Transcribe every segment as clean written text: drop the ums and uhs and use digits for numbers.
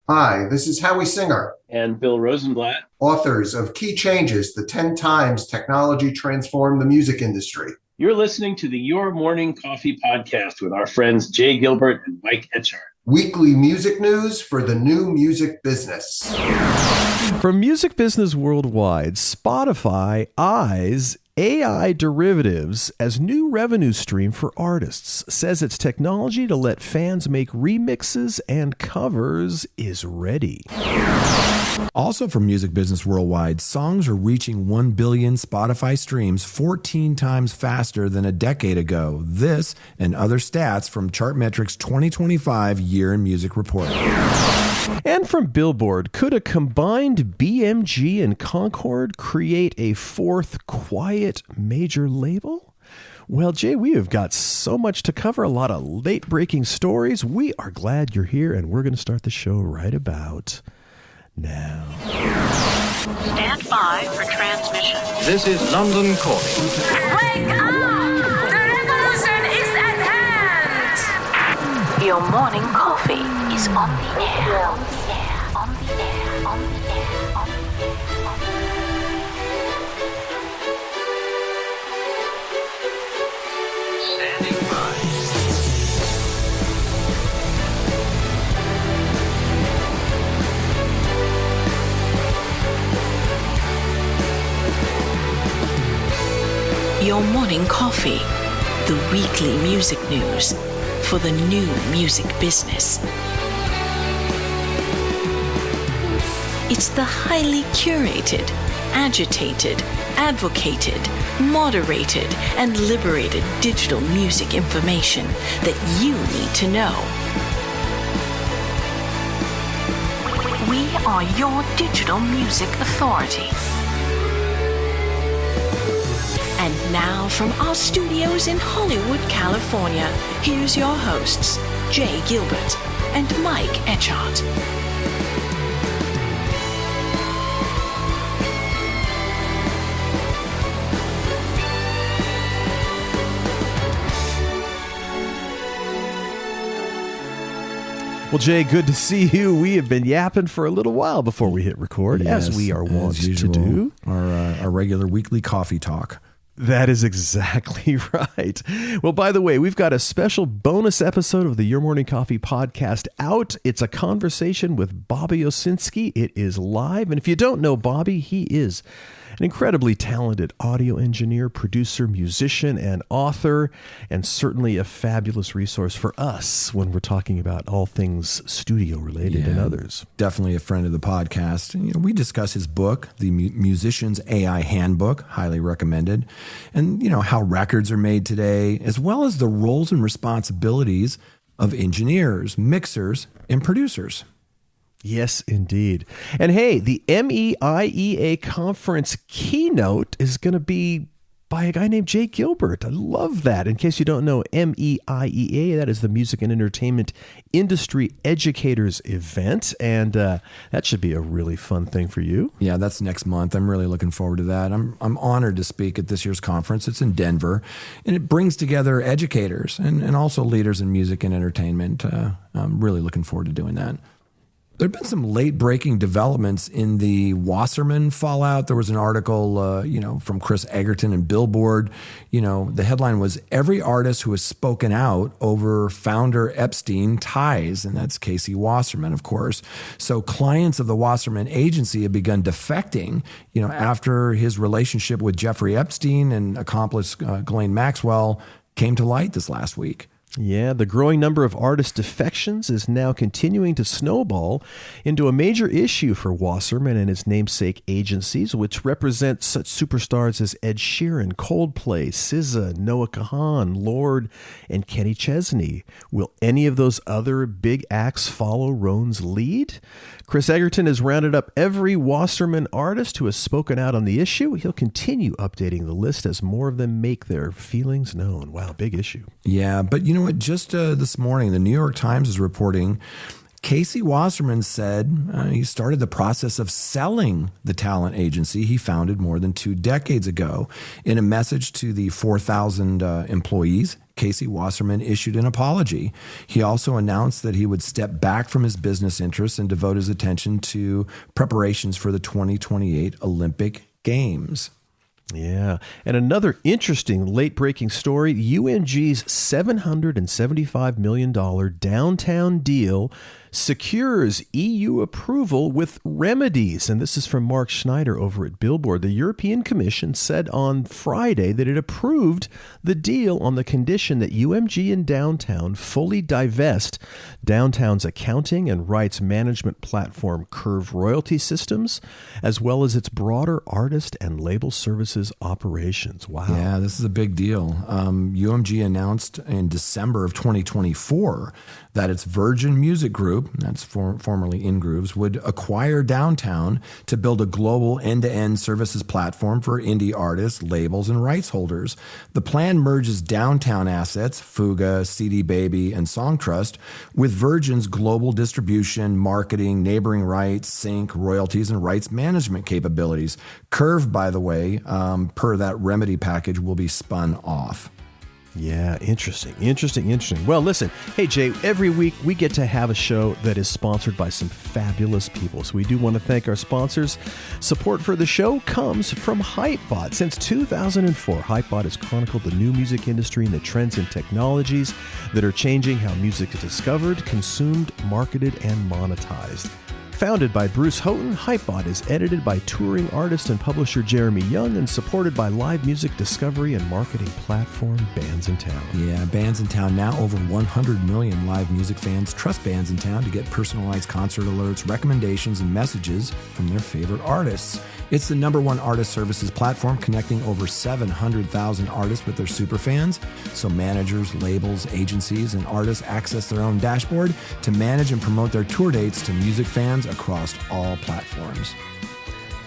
Hi, this is Howie Singer, and Bill Rosenblatt. authors of Key Changes, the 10 Times Technology Transformed the Music Industry. You're listening to the Your Morning Coffee podcast with our friends Jay Gilbert and Mike Etchart. Weekly music news for the new music business. From music business worldwide, Spotify eyes AI derivatives as new revenue stream for artists, says its technology to let fans make remixes and covers is ready. Also from music business worldwide, songs are reaching 1 billion Spotify streams 14 times faster than a decade ago. This and other stats from Chartmetric's 2025 Year in Music Report. And from Billboard, could a combined BMG and Concord create a fourth quiet major label? Well, Jay, we have got so much to cover, a lot of late-breaking stories. We are glad you're here, and we're going to start the show right about now. Stand by for transmission. This is London calling. Wake up! The revolution is at hand! Your morning coffee is on the air. On the air, on the air, on the air, on the air, on the Standing by. Your morning coffee, the weekly music news for the new music business. It's the highly curated, agitated, advocated, moderated, and liberated digital music information that you need to know. We are your digital music authority. And now from our studios in Hollywood, California, here's your hosts, Jay Gilbert and Mike Etchart. Well, Jay, good to see you. We have been yapping for a little while before we hit record, Yes, as we are wont as usual, to do. Our regular weekly coffee talk. That is exactly right. Well, by the way, we've got a special bonus episode of the Your Morning Coffee podcast out. It's a conversation with Bobby Osinski. It is live. And if you don't know Bobby, he is an incredibly talented audio engineer, producer, musician, and author, and certainly a fabulous resource for us when we're talking about all things studio related and others. Definitely a friend of the podcast. And, we discuss his book, The Musician's AI Handbook, highly recommended, and how records are made today, as well as the roles and responsibilities of engineers, mixers, and producers. Yes, indeed. And hey, the MEIEA conference keynote is going to be by a guy named Jay Gilbert. I love that. In case you don't know, MEIEA, that is the Music and Entertainment Industry Educators event. And that should be a really fun thing for you. Yeah, that's next month. I'm really looking forward to that. I'm honored to speak at this year's conference. It's in Denver, and it brings together educators and also leaders in music and entertainment. I'm really looking forward to doing that. There have been some late-breaking developments in the Wasserman fallout. There was an article, from Chris Egerton and Billboard. The headline was, "Every artist who has spoken out over founder Epstein ties," and that's Casey Wasserman, of course. So clients of the Wasserman agency have begun defecting, after his relationship with Jeffrey Epstein and accomplice Ghislaine Maxwell came to light this last week. Yeah, the growing number of artist defections is now continuing to snowball into a major issue for Wasserman and his namesake agencies, which represent such superstars as Ed Sheeran, Coldplay, SZA, Noah Kahan, Lorde, and Kenny Chesney. Will any of those other big acts follow Roan's lead? Chris Egerton has rounded up every Wasserman artist who has spoken out on the issue. He'll continue updating the list as more of them make their feelings known. Wow, big issue. Yeah, but you know what? Just this morning, the New York Times is reporting Casey Wasserman said he started the process of selling the talent agency he founded more than 2 decades ago. In a message to the 4,000 employees, Casey Wasserman issued an apology. He also announced that he would step back from his business interests and devote his attention to preparations for the 2028 Olympic Games. Yeah. And another interesting late-breaking story, UMG's $775 million downtown deal secures EU approval with remedies. And this is from Mark Schneider over at Billboard. The European Commission said on Friday that it approved the deal on the condition that UMG and Downtown fully divest Downtown's accounting and rights management platform Curve royalty systems, as well as its broader artist and label services operations. Wow. Yeah, this is a big deal. UMG announced in December of 2024 that its Virgin Music Group, that's formerly InGrooves, would acquire Downtown to build a global end-to-end services platform for indie artists, labels, and rights holders. The plan merges Downtown assets, Fuga, CD Baby, and Songtrust, with Virgin's global distribution, marketing, neighboring rights, sync, royalties, and rights management capabilities. Curve, by the way, per that remedy package, will be spun off. Yeah, interesting. Well, listen, hey, Jay, every week we get to have a show that is sponsored by some fabulous people. So we do want to thank our sponsors. Support for the show comes from Hypebot. Since 2004, Hypebot has chronicled the new music industry and the trends and technologies that are changing how music is discovered, consumed, marketed, and monetized. Founded by Bruce Houghton, Hypebot is edited by touring artist and publisher Jeremy Young and supported by live music discovery and marketing platform Bands in Town. Yeah, Bands in Town. Now over 100 million live music fans trust Bands in Town to get personalized concert alerts, recommendations, and messages from their favorite artists. It's the #1 artist services platform connecting over 700,000 artists with their superfans. So managers, labels, agencies, and artists access their own dashboard to manage and promote their tour dates to music fans across all platforms.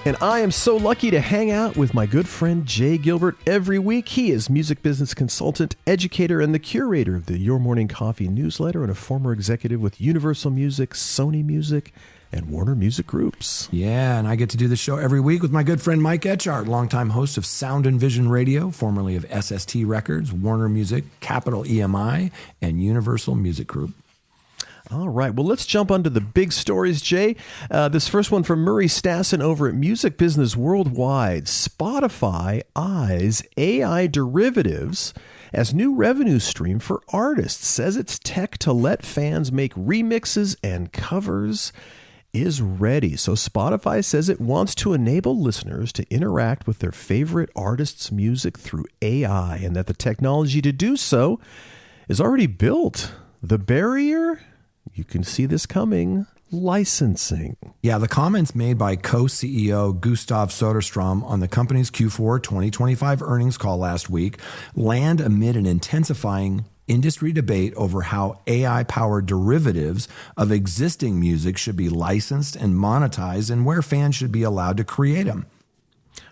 And I am so lucky to hang out with my good friend Jay Gilbert every week. He is music business consultant, educator, and the curator of the Your Morning Coffee newsletter, and a former executive with Universal Music, Sony Music, and Warner Music Groups. Yeah, and I get to do the show every week with my good friend Mike Etchart, longtime host of Sound and Vision Radio, formerly of SST Records, Warner Music, Capital EMI, and Universal Music Group. All right. Well, let's jump onto the big stories, Jay. This first one from Murray Stassen over at Music Business Worldwide. Spotify eyes AI derivatives as new revenue stream for artists. Says it's tech to let fans make remixes and covers is ready. So Spotify says it wants to enable listeners to interact with their favorite artists' music through AI, and that the technology to do so is already built. The barrier, you can see this coming, licensing. Yeah, the comments made by co-CEO Gustav Soderstrom on the company's Q4 2025 earnings call last week land amid an intensifying industry debate over how AI-powered derivatives of existing music should be licensed and monetized and where fans should be allowed to create them.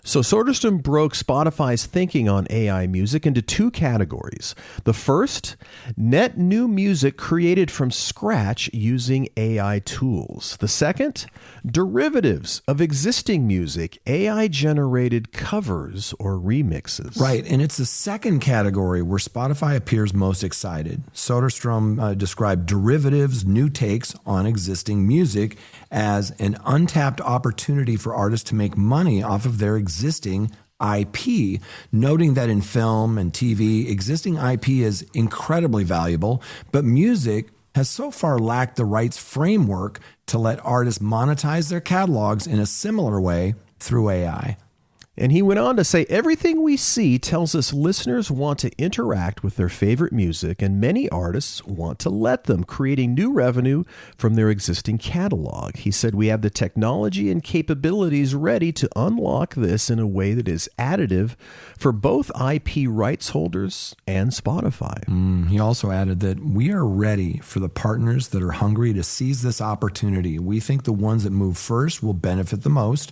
So Soderstrom broke Spotify's thinking on AI music into 2 categories. The first, net new music created from scratch using AI tools. The second, derivatives of existing music, AI-generated covers or remixes. Right, and it's the second category where Spotify appears most excited. Soderstrom described derivatives, new takes on existing music, as an untapped opportunity for artists to make money off of their existing IP, noting that in film and TV, existing IP is incredibly valuable, but music has so far lacked the rights framework to let artists monetize their catalogs in a similar way through AI. And he went on to say, everything we see tells us listeners want to interact with their favorite music, and many artists want to let them, creating new revenue from their existing catalog. He said, we have the technology and capabilities ready to unlock this in a way that is additive for both IP rights holders and Spotify. He also added that we are ready for the partners that are hungry to seize this opportunity. We think the ones that move first will benefit the most.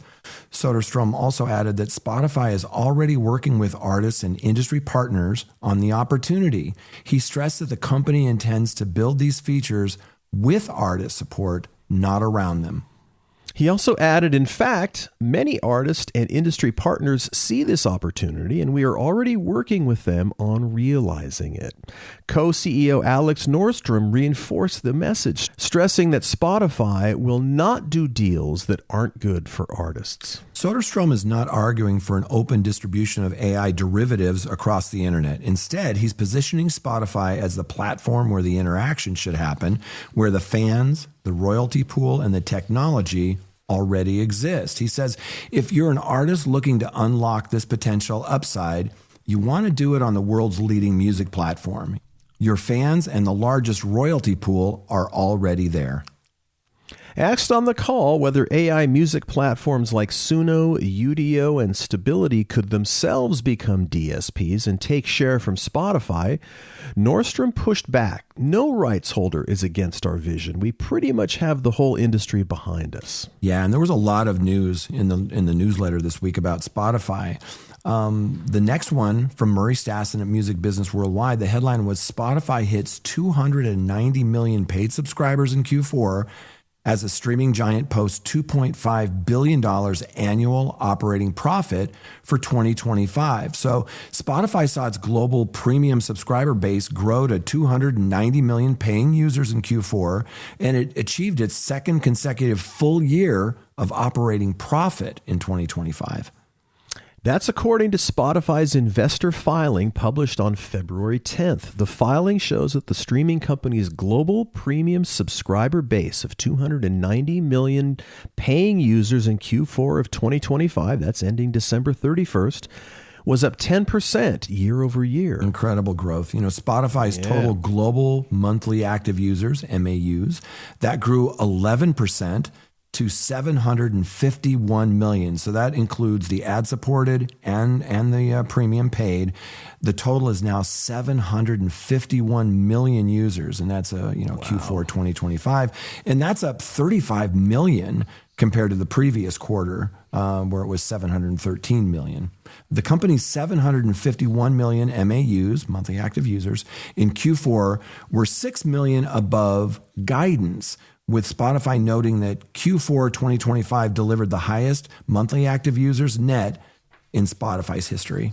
Soderstrom also added that Spotify is already working with artists and industry partners on the opportunity. He stressed that the company intends to build these features with artist support, not around them. He also added, in fact, many artists and industry partners see this opportunity, and we are already working with them on realizing it. Co-CEO Alex Nordstrom reinforced the message, stressing that Spotify will not do deals that aren't good for artists. Soderstrom is not arguing for an open distribution of AI derivatives across the internet. Instead, he's positioning Spotify as the platform where the interaction should happen, where the fans, the royalty pool, and the technology already exist. He says, if you're an artist looking to unlock this potential upside, you want to do it on the world's leading music platform. Your fans and the largest royalty pool are already there. Asked on the call whether AI music platforms like Suno, Udio, and Stability could themselves become DSPs and take share from Spotify, Nordstrom pushed back. No rights holder is against our vision. We pretty much have the whole industry behind us. Yeah, and there was a lot of news in the newsletter this week about Spotify. The next one from Murray Stassen at Music Business Worldwide, the headline was Spotify hits 290 million paid subscribers in Q4 as a streaming giant posts $2.5 billion annual operating profit for 2025. So Spotify saw its global premium subscriber base grow to 290 million paying users in Q4, and it achieved its second consecutive full year of operating profit in 2025. That's according to Spotify's investor filing published on February 10th. The filing shows that the streaming company's global premium subscriber base of 290 million paying users in Q4 of 2025, that's ending December 31st, was up 10% year over year. Incredible growth. You know, Spotify's total global monthly active users, MAUs, that grew 11% to 751 million. So that includes the ad-supported and the premium paid. The total is now 751 million users, and that's Q4 2025, and that's up 35 million compared to the previous quarter, where it was 713 million. The company's 751 million MAUs, monthly active users, in Q4 were 6 million above guidance, with Spotify noting that Q4 2025 delivered the highest monthly active users net in Spotify's history.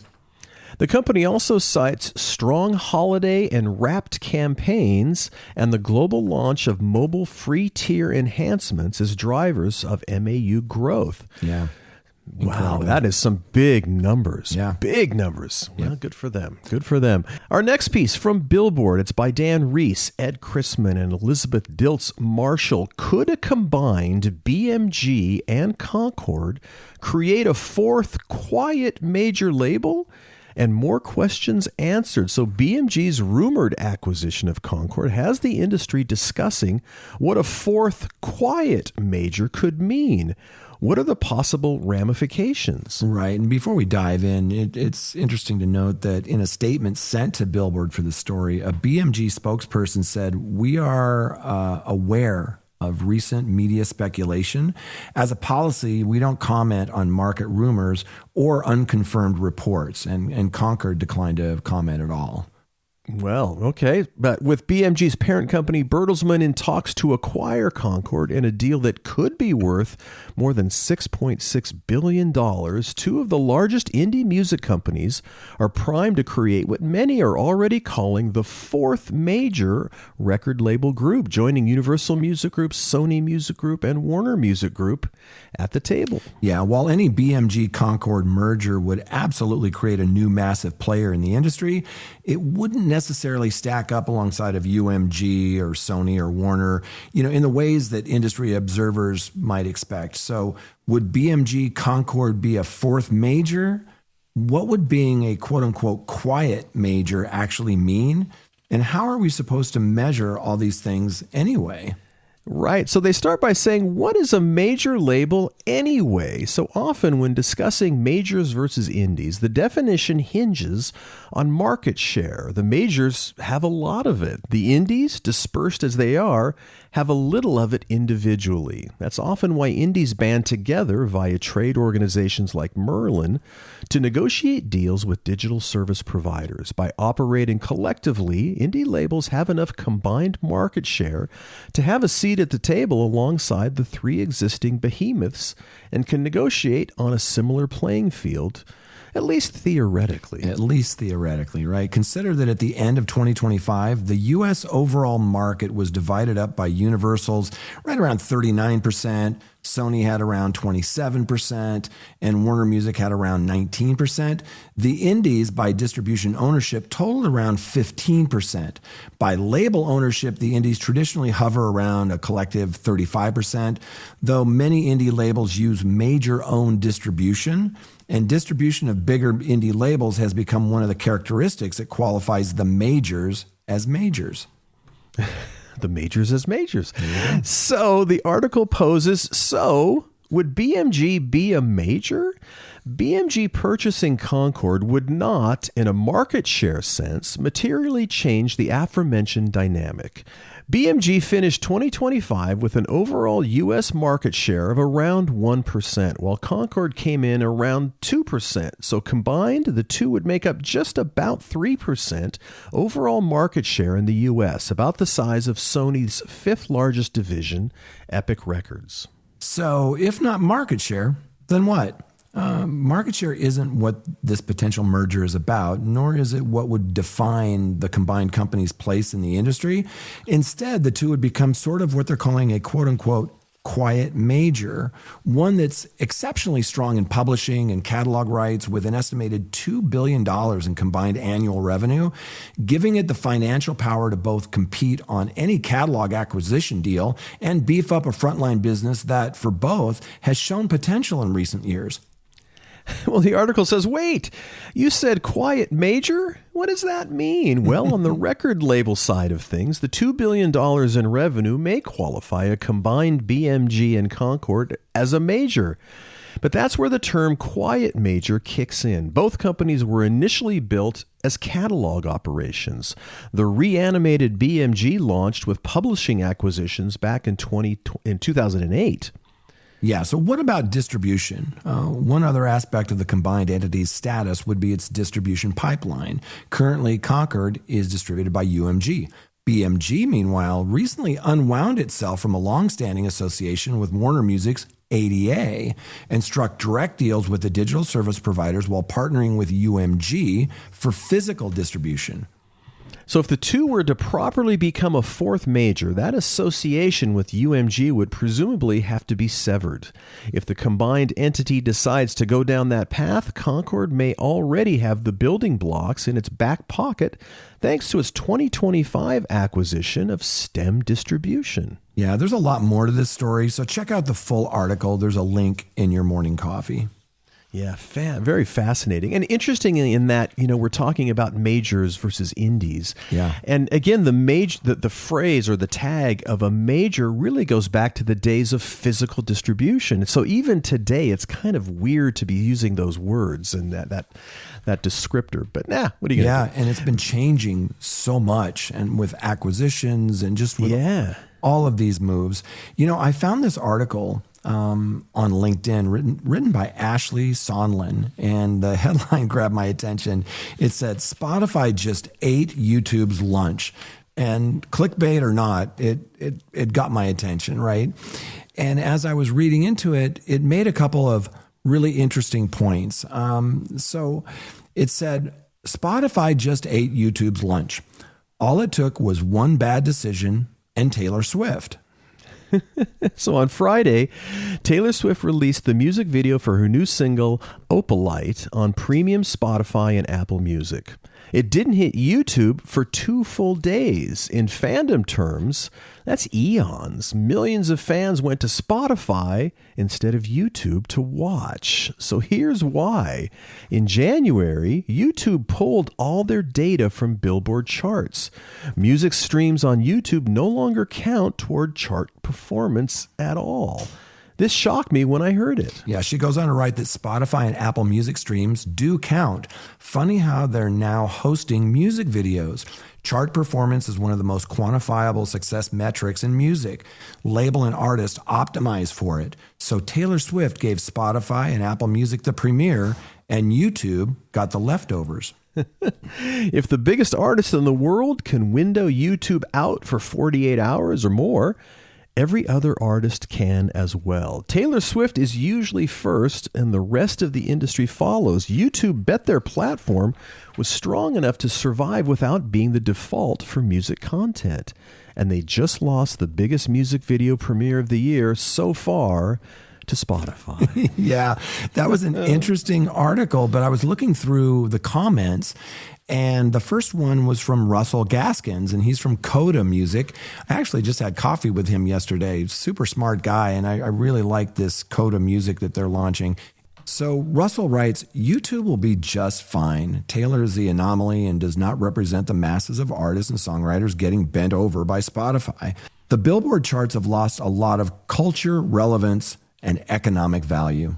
The company also cites strong holiday and Wrapped campaigns and the global launch of mobile free tier enhancements as drivers of MAU growth. Yeah. Wow, that is some big numbers. Yeah. Big numbers. Well, good for them. Good for them. Our next piece from Billboard, it's by Dan Reese, Ed Chrisman, and Elizabeth Diltz Marshall. Could a combined BMG and Concord create a fourth quiet major label? And more questions answered. So BMG's rumored acquisition of Concord has the industry discussing what a fourth quiet major could mean. What are the possible ramifications? Right. And before we dive in, it's interesting to note that in a statement sent to Billboard for the story, a BMG spokesperson said, "We are aware of recent media speculation. As a policy, we don't comment on market rumors or unconfirmed reports." And Concord declined to comment at all. Well, okay. But with BMG's parent company, Bertelsmann, in talks to acquire Concord in a deal that could be worth more than $6.6 billion, two of the largest indie music companies are primed to create what many are already calling the fourth major record label group, joining Universal Music Group, Sony Music Group, and Warner Music Group at the table. Yeah, while any BMG Concord merger would absolutely create a new massive player in the industry, it wouldn't necessarily stack up alongside of UMG or Sony or Warner, in the ways that industry observers might expect. So would BMG Concord be a fourth major? What would being a quote unquote quiet major actually mean? And how are we supposed to measure all these things anyway? Right. So they start by saying, what is a major label anyway? So often when discussing majors versus indies, the definition hinges on market share. The majors have a lot of it. The indies, dispersed as they are, have a little of it individually. That's often why indies band together via trade organizations like Merlin to negotiate deals with digital service providers. By operating collectively, indie labels have enough combined market share to have a seat at the table alongside the three existing behemoths and can negotiate on a similar playing field. At least theoretically. At least theoretically, right? Consider that at the end of 2025, the U.S. overall market was divided up by Universal's right around 39%, Sony had around 27%, and Warner Music had around 19%. The indies by distribution ownership totaled around 15%. By label ownership, the indies traditionally hover around a collective 35%, though many indie labels use major-owned distribution. And distribution of bigger indie labels has become one of the characteristics that qualifies the majors as majors. The majors as majors. Yeah. So the article poses, so would BMG be a major? BMG purchasing Concord would not, in a market share sense, materially change the aforementioned dynamic. BMG finished 2025 with an overall U.S. market share of around 1%, while Concord came in around 2%. So combined, the two would make up just about 3% overall market share in the U.S., about the size of Sony's fifth largest division, Epic Records. So if not market share, then what? Market share isn't what this potential merger is about, nor is it what would define the combined company's place in the industry. Instead, the two would become sort of what they're calling a quote-unquote quiet major, one that's exceptionally strong in publishing and catalog rights with an estimated $2 billion in combined annual revenue, giving it the financial power to both compete on any catalog acquisition deal and beef up a frontline business that, for both, has shown potential in recent years. Well, the article says, wait, you said quiet major? What does that mean? Well, on the record label side of things, the $2 billion in revenue may qualify a combined BMG and Concord as a major. But that's where the term quiet major kicks in. Both companies were initially built as catalog operations. The reanimated BMG launched with publishing acquisitions back in 2008. Yeah, so what about distribution? One other aspect of the combined entity's status would be its distribution pipeline. Currently, Concord is distributed by UMG. BMG, meanwhile, recently unwound itself from a long-standing association with Warner Music's ADA and struck direct deals with the digital service providers while partnering with UMG for physical distribution. So if the two were to properly become a fourth major, that association with UMG would presumably have to be severed. If the combined entity decides to go down that path, Concord may already have the building blocks in its back pocket thanks to its 2025 acquisition of STEM Distribution. Yeah, there's a lot more to this story, so check out the full article. There's a link in your morning coffee. Yeah, very fascinating. And interesting in that, we're talking about majors versus indies. Yeah. And again, the phrase or the tag of a major really goes back to the days of physical distribution. So even today, it's kind of weird to be using those words and that descriptor. But what are you going to do? And it's been changing so much, and with acquisitions and just with all of these moves. I found this article on LinkedIn written by Ashley Sonlin, and the headline grabbed my attention. It said, Spotify just ate YouTube's lunch. And clickbait or not, it got my attention, right? And as I was reading into it, it made a couple of really interesting points. So it said, Spotify just ate YouTube's lunch. All it took was one bad decision and Taylor Swift. So on Friday, Taylor Swift released the music video for her new single, Opalite, on premium Spotify and Apple Music. It didn't hit YouTube for 2 full days. In fandom terms, that's eons. Millions of fans went to Spotify instead of YouTube to watch. So here's why. In January, YouTube pulled all their data from Billboard charts. Music streams on YouTube no longer count toward chart performance at all. This shocked me when I heard it. Yeah, she goes on to write that Spotify and Apple Music streams do count. Funny how they're now hosting music videos. Chart performance is one of the most quantifiable success metrics in music. Label and artist optimize for it. So Taylor Swift gave Spotify and Apple Music the premiere, and YouTube got the leftovers. If the biggest artist in the world can window YouTube out for 48 hours or more, every other artist can as well. Taylor Swift is usually first, and the rest of the industry follows. YouTube bet their platform was strong enough to survive without being the default for music content. And they just lost the biggest music video premiere of the year so far to Spotify. Yeah, that was an interesting article, but I was looking through the comments, and the first one was from Russell Gaskins, and he's from Coda Music. I actually just had coffee with him yesterday. Super smart guy, and I really like this Coda Music that they're launching. So Russell writes, YouTube will be just fine. Taylor is the anomaly and does not represent the masses of artists and songwriters getting bent over by Spotify. The Billboard charts have lost a lot of culture, relevance, and economic value.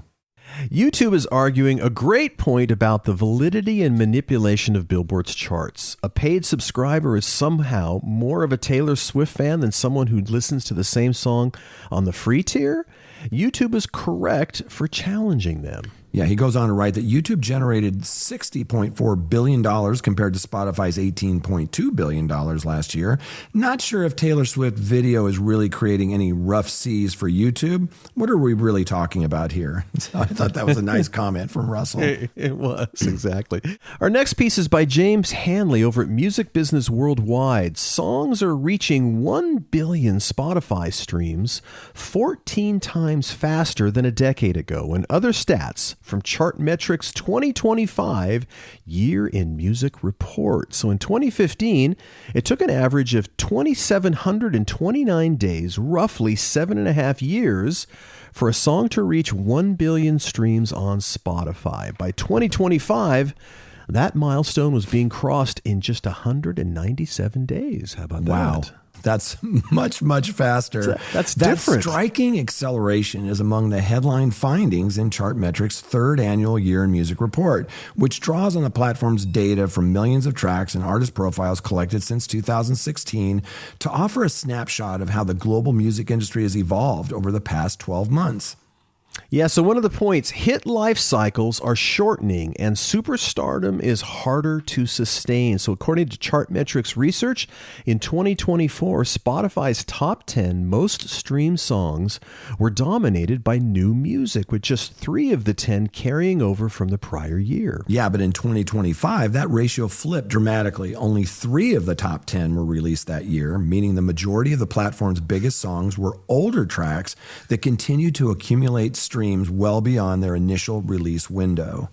YouTube is arguing a great point about the validity and manipulation of Billboard's charts. A paid subscriber is somehow more of a Taylor Swift fan than someone who listens to the same song on the free tier. YouTube is correct for challenging them. Yeah, he goes on to write that YouTube generated $60.4 billion compared to Spotify's $18.2 billion last year. Not sure if Taylor Swift video is really creating any rough seas for YouTube. What are we really talking about here? So I thought that was a nice comment from Russell. It was, exactly. Our next piece is by James Hanley over at Music Business Worldwide. Songs are reaching 1 billion Spotify streams 14 times faster than a decade ago, and other stats from Chartmetric's 2025 Year in Music report. So in 2015, it took an average of 2,729 days, roughly 7.5 years, for a song to reach 1 billion streams on Spotify. By 2025, that milestone was being crossed in just 197 days. How about that? Wow. That's much, much faster. That's different. That striking acceleration is among the headline findings in Chartmetric's third annual Year in Music report, which draws on the platform's data from millions of tracks and artist profiles collected since 2016 to offer a snapshot of how the global music industry has evolved over the past 12 months. Yeah, so one of the points, hit life cycles are shortening and superstardom is harder to sustain. So according to Chartmetric's research, in 2024, Spotify's top 10 most streamed songs were dominated by new music, with just 3 of the 10 carrying over from the prior year. Yeah, but in 2025, that ratio flipped dramatically. Only 3 of the top 10 were released that year, meaning the majority of the platform's biggest songs were older tracks that continued to accumulate streams well beyond their initial release window.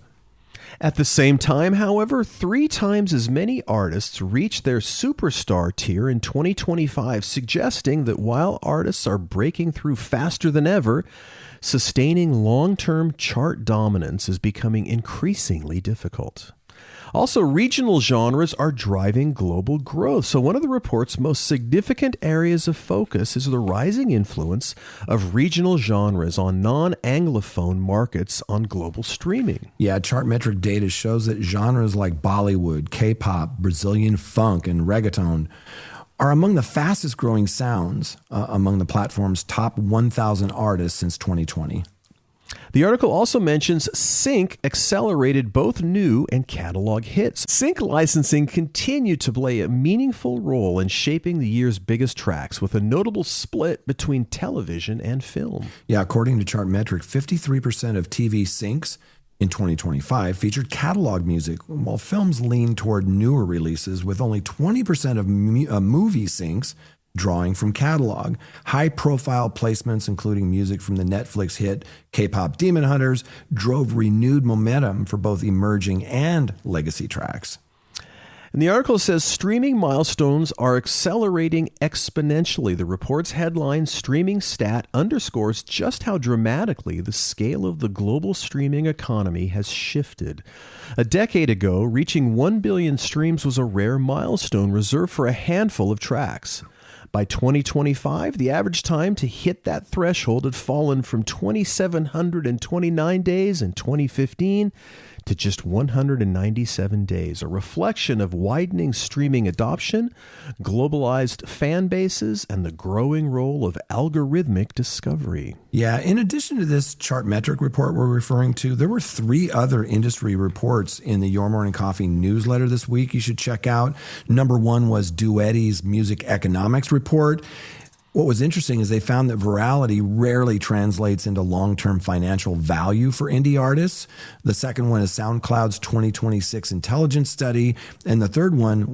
At the same time, however, 3 times as many artists reached their superstar tier in 2025, suggesting that while artists are breaking through faster than ever, sustaining long-term chart dominance is becoming increasingly difficult. Also, regional genres are driving global growth. So one of the report's most significant areas of focus is the rising influence of regional genres on non-Anglophone markets on global streaming. Yeah, Chartmetric data shows that genres like Bollywood, K-pop, Brazilian funk, and reggaeton are among the fastest growing sounds among the platform's top 1,000 artists since 2020. The article also mentions sync accelerated both new and catalog hits. Sync licensing continued to play a meaningful role in shaping the year's biggest tracks, with a notable split between television and film. Yeah, according to Chartmetric, 53% of TV syncs in 2025 featured catalog music, while films leaned toward newer releases, with only 20% of movie syncs drawing from catalog. High-profile placements, including music from the Netflix hit K-pop Demon Hunters, drove renewed momentum for both emerging and legacy tracks. And the article says streaming milestones are accelerating exponentially. The report's headline, Streaming Stat, underscores just how dramatically the scale of the global streaming economy has shifted. A decade ago, reaching 1 billion streams was a rare milestone reserved for a handful of tracks. By 2025, the average time to hit that threshold had fallen from 2,729 days in 2015 to just 197 days, a reflection of widening streaming adoption, globalized fan bases, and the growing role of algorithmic discovery. Yeah, in addition to this Chartmetric report we're referring to, there were 3 other industry reports in the Your Morning Coffee newsletter this week you should check out. Number 1 was Duetti's Music Economics report. What was interesting is they found that virality rarely translates into long-term financial value for indie artists. The second one is SoundCloud's 2026 intelligence study. And the third one,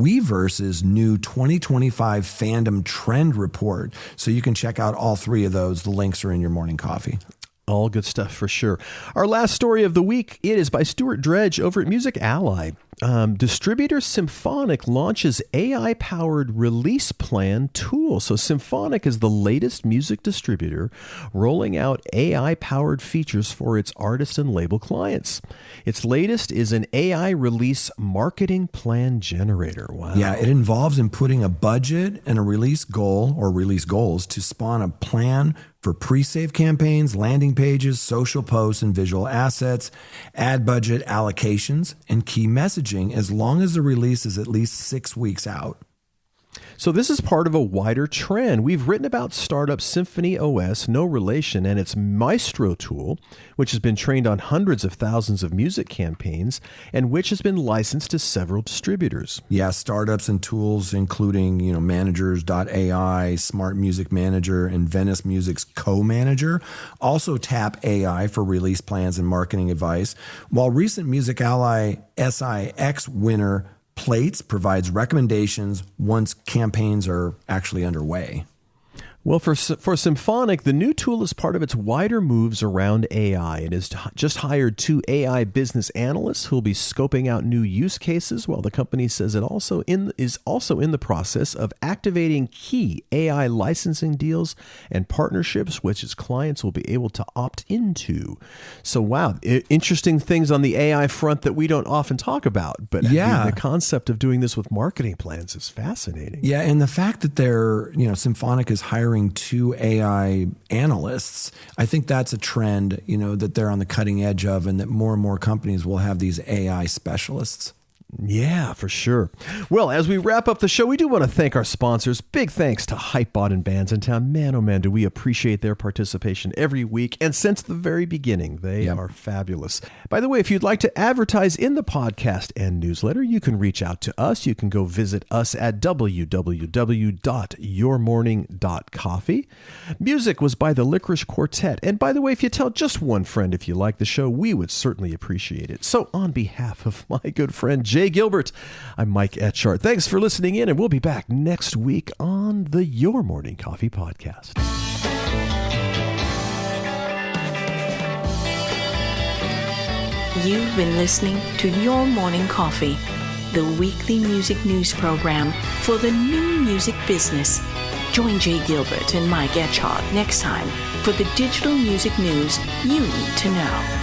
Weverse's new 2025 fandom trend report. So you can check out all 3 of those. The links are in your morning coffee. All good stuff for sure. Our last story of the week, it is by Stuart Dredge over at Music Ally. Distributor Symphonic launches AI-powered release plan tool. So Symphonic is the latest music distributor rolling out AI-powered features for its artist and label clients. Its latest is an AI release marketing plan generator. Wow. Yeah, it involves inputting a budget and a release goal or release goals to spawn a plan for pre-save campaigns, landing pages, social posts, and visual assets, ad budget allocations, and key messaging as long as the release is at least 6 weeks out. So this is part of a wider trend. We've written about startup Symphony OS, no relation, and its Maestro tool, which has been trained on hundreds of thousands of music campaigns and which has been licensed to several distributors. Yeah, startups and tools including, Managers.ai, Smart Music Manager, and Venice Music's Co-Manager also tap AI for release plans and marketing advice, while recent Music Ally SIX winner Plates provides recommendations once campaigns are actually underway. Well, for Symphonic, the new tool is part of its wider moves around AI. It has just hired 2 AI business analysts who will be scoping out new use cases, while the company says it is also in the process of activating key AI licensing deals and partnerships, which its clients will be able to opt into. So, wow, interesting things on the AI front that we don't often talk about. But the concept of doing this with marketing plans is fascinating. Yeah, and the fact that Symphonic is hiring 2 AI analysts, I think that's a trend, that they're on the cutting edge of, and that more and more companies will have these AI specialists. Yeah, for sure. Well, as we wrap up the show, we do want to thank our sponsors. Big thanks to Hypebot and Bands in Town. Man, oh man, do we appreciate their participation every week. And since the very beginning, they are fabulous. By the way, if you'd like to advertise in the podcast and newsletter, you can reach out to us. You can go visit us at www.yourmorning.coffee. Music was by the Licorice Quartet. And by the way, if you tell just one friend if you like the show, we would certainly appreciate it. So on behalf of my good friend Jay Gilbert, I'm Mike Etchart. Thanks for listening in, and we'll be back next week on the Your Morning Coffee podcast. You've been listening to Your Morning Coffee, the weekly music news program for the new music business. Join Jay Gilbert and Mike Etchart next time for the digital music news you need to know.